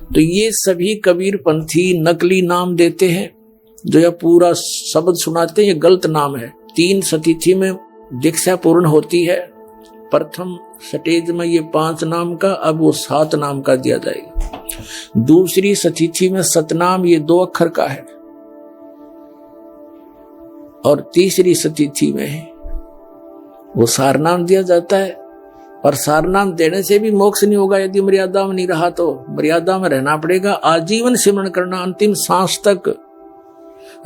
तो ये सभी कबीर पंथी नकली नाम देते हैं, जो यह पूरा शब्द सुनाते हैं, ये गलत नाम है। 3 सतिथि में दीक्षा पूर्ण होती है, प्रथम स्टेज में ये 5 नाम का, अब वो 7 नाम का दिया जाएगा। दूसरी सतिथि में सतनाम, ये 2 अक्षर का है, और तीसरी सतिथि में वो सारनाम दिया जाता है। और सारनाम देने से भी मोक्ष नहीं होगा यदि मर्यादा में नहीं रहा, तो मर्यादा में रहना पड़ेगा, आजीवन सिमरण करना, अंतिम सांस तक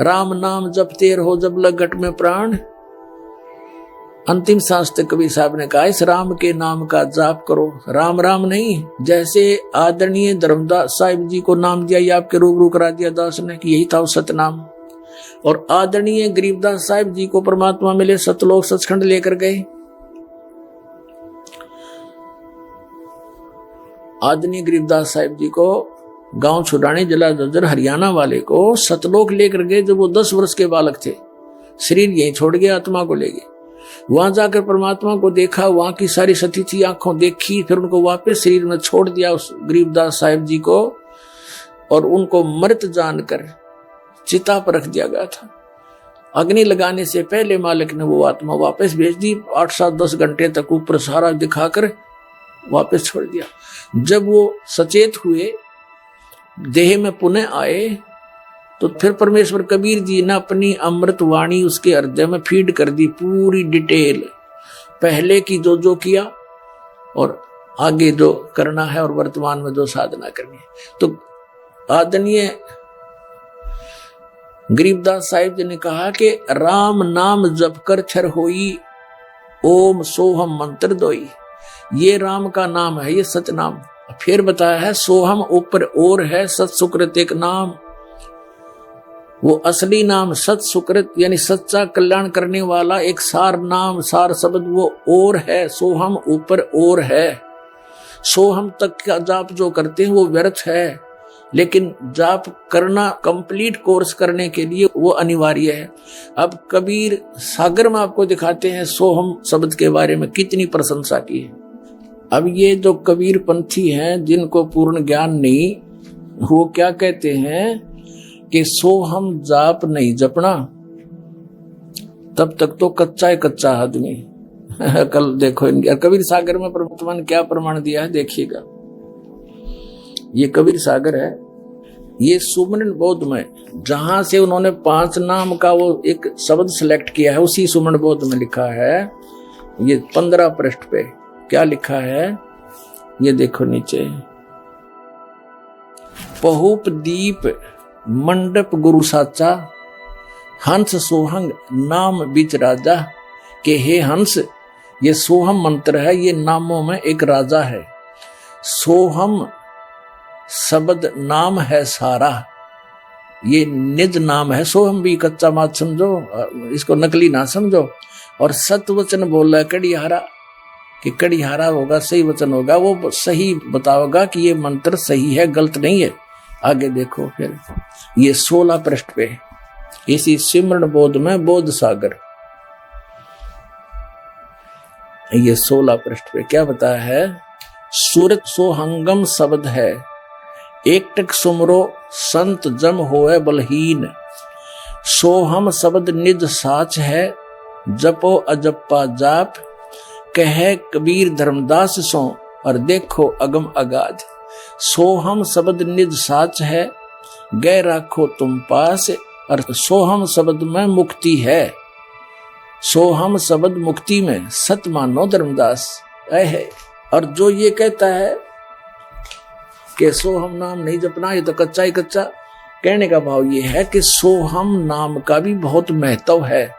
राम नाम जपते रहो जब लग घट में प्राण। अंतिम सांस तक कबीर साहब ने कहा इस राम के नाम का जाप करो, राम राम नहीं। जैसे आदरणीय धर्मदास साहिब जी को नाम दिया, ये आपके रूबरू करा दिया दास ने कि यही था सतनाम। और आदरणीय गरीबदास साहिब जी को परमात्मा मिले, सतलोक सचखंड लेकर गए। आदरणीय गरीबदास साहिब जी को गांव छुड़ाने जिला जर्जर हरियाणा वाले को सतलोक लेकर गए जब वो 10 वर्ष के बालक थे। शरीर यहीं छोड़ गया, आत्मा को ले गए। वहां जाकर परमात्मा को देखा, वहां की सारी सतिथि आंखों देखी, फिर उनको वापस शरीर में छोड़ दिया उस गरीबदास साहिब जी को, और उनको मृत जानकर चिता पर रख दिया गया था। अग्नि लगाने से पहले मालिक ने वो आत्मा वापस भेज दी, 8, 7, 10 घंटे तक ऊपर सारा दिखाकर वापस छोड़ दिया। जब वो सचेत हुए, देह में पुनः आए, तो फिर परमेश्वर कबीर जी ने अपनी अमृत वाणी उसके हृदय में फीड कर दी, पूरी डिटेल, पहले की जो किया और आगे जो करना है और वर्तमान में जो साधना करनी है। तो आदरणीय गरीबदास साहिब जी ने कहा कि राम नाम जप कर छर होई, ओम सोहम मंत्र दोई। ये राम का नाम है, ये सच नाम। फिर बताया है सोहम ऊपर और है, सत सुकृत एक नाम। वो असली नाम सत सुकृत यानी सच्चा कल्याण करने वाला एक सार नाम, सार शब्द वो और है। सोहम ऊपर और है। सोहम तक का जाप जो करते हैं वो व्यर्थ है, लेकिन जाप करना कंप्लीट कोर्स करने के लिए वो अनिवार्य है। अब कबीर सागर में आपको दिखाते हैं सोहम शब्द के बारे में कितनी प्रशंसा की है। अब ये जो कबीर पंथी हैं जिनको पूर्ण ज्ञान नहीं, वो क्या कहते हैं कि सोहम जाप नहीं जपना, तब तक तो कच्चा है कच्चा आदमी। कल देखो इनके कबीर सागर में परमात्मा ने क्या प्रमाण दिया है, देखिएगा। ये कबीर सागर है, ये सुमन बोध में, जहां से उन्होंने 5 नाम का वो एक शब्द सिलेक्ट किया है, उसी सुमन बोध में लिखा है। ये 15 पृष्ठ पे क्या लिखा है, ये देखो नीचे। पहुप दीप मंडप गुरु साचा, हंस सोहंग नाम बीच राजा। के हे हंस, ये सोहम मंत्र है, ये नामों में एक राजा है। सोहम शब्द नाम है सारा, ये निज नाम है। सोहम भी कच्चा मत समझो, इसको नकली ना समझो। और सत वचन बोला है कड़िहारा, कि कड़िहारा होगा, सही वचन होगा, वो सही बताओगा कि ये मंत्र सही है, गलत नहीं है। आगे देखो फिर ये 16 पृष्ठ पे, इसी सिमरण बोध में बोध सागर, ये 16 पृष्ठ पे क्या बताया है। सूरत सोहंगम शब्द है, एकटक सुमरो संत जम होए बलहीन। सोहम शब्द निज साच है, जपो अजप्पा जाप। कहे कबीर धर्मदास सो, और देखो अगम अगाध। सोहम शब्द निज साच है, गए राखो तुम पास। और सोहम शब्द में मुक्ति है, सोहम शब्द मुक्ति में, सत मानो धर्मदास है। और जो ये कहता है कि सोहम नाम नहीं जपना, ये तो कच्चा ही कच्चा। कहने का भाव ये है कि सोहम नाम का भी बहुत महत्व है।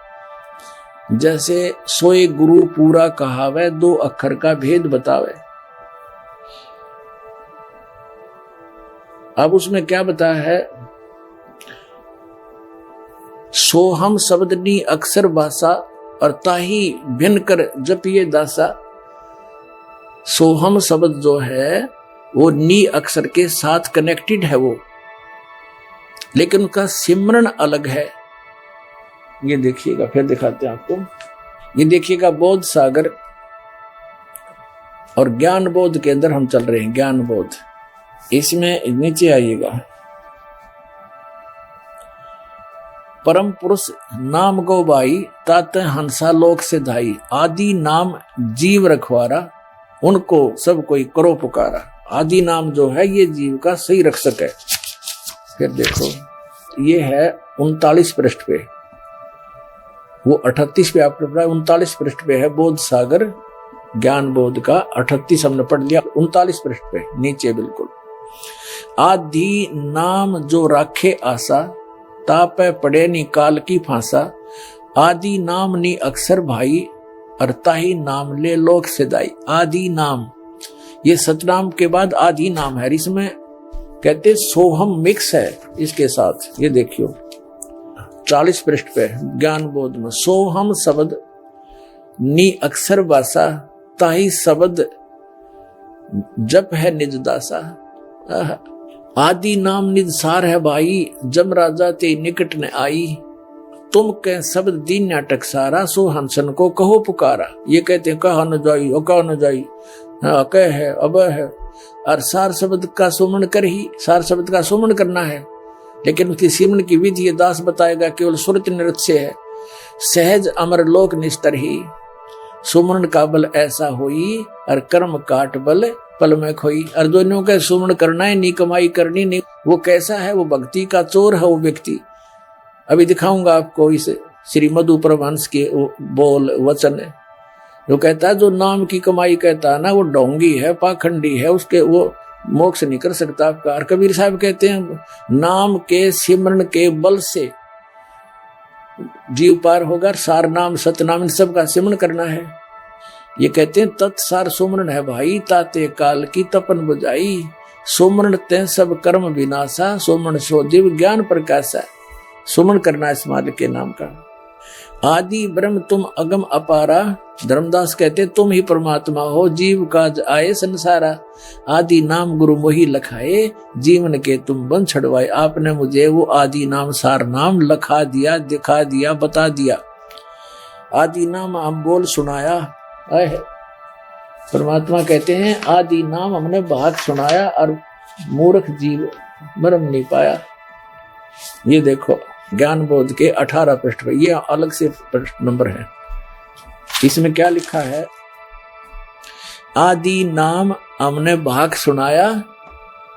जैसे सोए गुरु पूरा कहावे, 2 अक्षर का भेद बतावे। अब उसमें क्या बताया है, सोहम शब्द नी अक्षर भाषा, और ताही भिन्न कर जपिए दासा। सोहम शब्द जो है वो नी अक्षर के साथ कनेक्टेड है वो, लेकिन उसका सिमरन अलग है। ये देखिएगा, फिर दिखाते हैं आपको। ये देखिएगा बोध सागर और ज्ञान बोध के अंदर हम चल रहे हैं। ज्ञान बोध इसमें नीचे आइएगा, परम पुरुष नाम गो भाई, तात हंसा लोक से धाई, आदि नाम जीव रखवारा, उनको सब कोई करो पुकारा। आदि नाम जो है ये जीव का सही रक्षक है। फिर देखो ये है 39 पृष्ठ पे, वो 38 पे आपने पढ़ा, 39 पृष्ठ पे है बोध सागर ज्ञान बोध का, 38 हमने पढ़ लिया, 39 पृष्ठ पे नीचे बिल्कुल। आदि नाम जो राखे आशा, तापे पड़े नी काल की फांसा, आदि नाम नी अक्सर भाई, अरताही नाम ले लोक सिदाई। आदि नाम ये सतनाम के बाद आदि नाम है, इसमें कहते सोहम मिक्स है इसके साथ। ये देखियो 40 पृष्ठ पे ज्ञान बोध में, सोहम शब्द नी अक्सर बासा, ताही शब्द जप है निज दासा। आदि नाम निज सार है भाई, जम राजा ते निकट न आई, तुम कह शब्द दीन नाटक सारा, सो हंसन को कहो पुकारा। ये कहते हैं कहा न जाई ओ कहा न जाई, कह है अब है, और सार शब्द का सुमन कर ही, सार शब्द का सुमन करना है, लेकिन उसकी सिमन की विधि ये दास बताएगा केवल सुरत नृत्य है। सहज अमर लोक निस्तर ही, सुमन का बल ऐसा होई, और कर्म काट बल पल में खोई। और दोनों का सुमन करना है, नी कमाई करनी नहीं। वो कैसा है, वो भक्ति का चोर है वो व्यक्ति। अभी दिखाऊंगा आपको इस श्री मधु परमहंस के बोल वचन है। जो कहता है जो नाम की कमाई कहता है ना, वो डोंगी है, पाखंडी है, उसके वो मोक्ष नहीं कर सकता आपका। और कबीर साहब कहते हैं नाम के सिमरन के बल से जीव पार होगा। सार नाम सतनाम इन सब का सिमरन करना है। ये कहते हैं तत्सार सुमरन है भाई, ताते काल की तपन बुझाई, सुमरन ते सब कर्म विनाशा, सुमरन सो दिव ज्ञान प्रकाशा। सुमरन करना इस मालिक के नाम का। आदि ब्रह्म तुम अगम अपारा, धर्मदास कहते तुम ही परमात्मा हो, जीव काज आए संसारा, आदि नाम गुरु मोही लखाए, जीवन के तुम बन छड़वाए। आपने मुझे वो आदि नाम सार नाम लखा दिया, दिखा दिया, बता दिया। आदि नाम हम बोल सुनाया है। परमात्मा कहते हैं आदि नाम हमने भाग सुनाया, और मूर्ख जीव मरम नहीं पाया। ये देखो ज्ञान बोध के 18 पृष्ठ पे, ये अलग से पृष्ठ नंबर है। इसमें क्या लिखा है, आदि नाम हमने भाग सुनाया,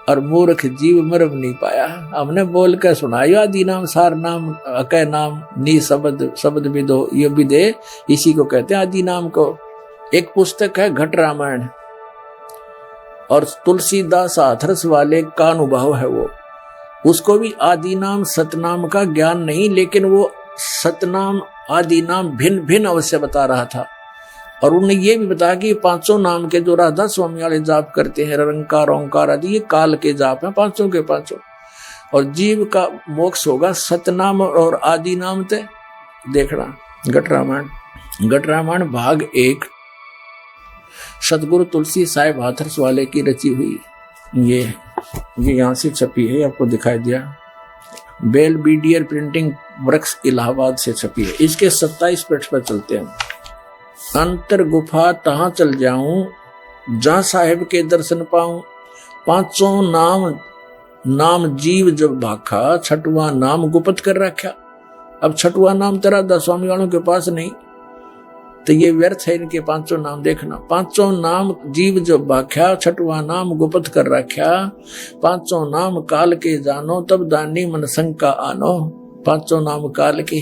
और मूर्ख जीव मरम नहीं पाया। हमने बोल कर सुनाया आदि नाम सार नाम, अकय नाम नी शब्द, शब्द विदो ये विदे, इसी को कहते हैं आदि नाम को। एक पुस्तक है घट रामायण, और तुलसीदास हाथरस वाले का अनुभव है वो। उसको भी आदि नाम सतनाम का ज्ञान नहीं, लेकिन वो सतनाम आदि नाम भिन्न भिन्न अवश्य बता रहा था। और उन्होंने ये भी बताया कि पांचों नाम के जो राधा स्वामी वाले जाप करते हैं, रंकार ओंकार आदि, ये काल के जाप हैं पांचों के पांचों। और जीव का मोक्ष होगा सतनाम और आदि नाम ते। देखना घट रामायण, घट रामायण भाग 1 सतगुरु तुलसी साहिब हाथरस वाले की रची हुई। ये यहाँ से छपी है, आपको दिखाई दिया, बेल बीडियर प्रिंटिंग वर्क्स इलाहाबाद से छपी है। इसके 27 पृष्ठ पर चलते हैं। अंतर गुफा तहां चल जाऊं, जहां साहिब के दर्शन पाऊं, पांचों नाम जीव जब भाखा, छठवां नाम गुप्त कर रखा। अब छठवां नाम तेरा दस्वामी वालों के पास नहीं, तो ये व्यर्थ है इनके पांचों नाम। देखना, पांचों नाम जीव जो बाख्या, छठवां नाम गुप्त कर रख्या, पांचों नाम काल के जानो, तब दानी मन शंका आनो। पांचों नाम काल के,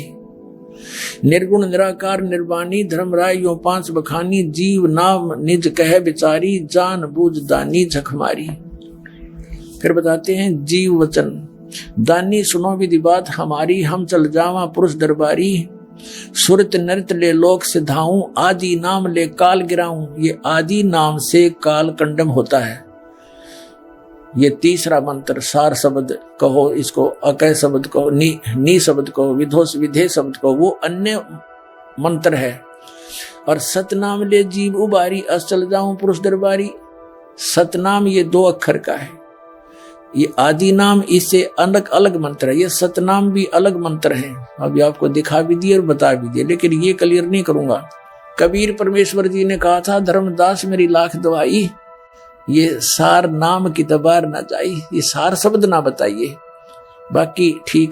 निर्गुण निराकार निर्वाणी, धर्मराय यो 5 बखानी, जीव नाम निज कह बिचारी, जान बूझ दानी झखमारी। फिर बताते हैं जीव वचन, दानी सुनो विधि बात हमारी, हम चल जावा पुरुष दरबारी, सुरत नृत ले लोक सिधाऊं, आदि नाम ले काल गिराऊं। ये आदि नाम से काल कंडम होता है। ये तीसरा मंत्र, सार शब्द कहो इसको, अकय शब्द कहो, नी शब्द कहो, विधोस विधे शब्द कहो, वो अन्य मंत्र है। और सतनाम ले जीव उबारी, अचल जाऊं पुरुष दरबारी। सतनाम ये 2 अक्षर का है, ये आदि नाम इससे अलग अलग मंत्र है, ये सतनाम भी अलग मंत्र है। अभी आपको दिखा भी दिए और बता भी दिए, लेकिन ये क्लियर नहीं करूंगा। कबीर परमेश्वर जी ने कहा था, धर्मदास मेरी लाख दुआई, ये सार नाम की तबार ना जाई, ये सार शब्द ना बताइए, बाकी ठीक है।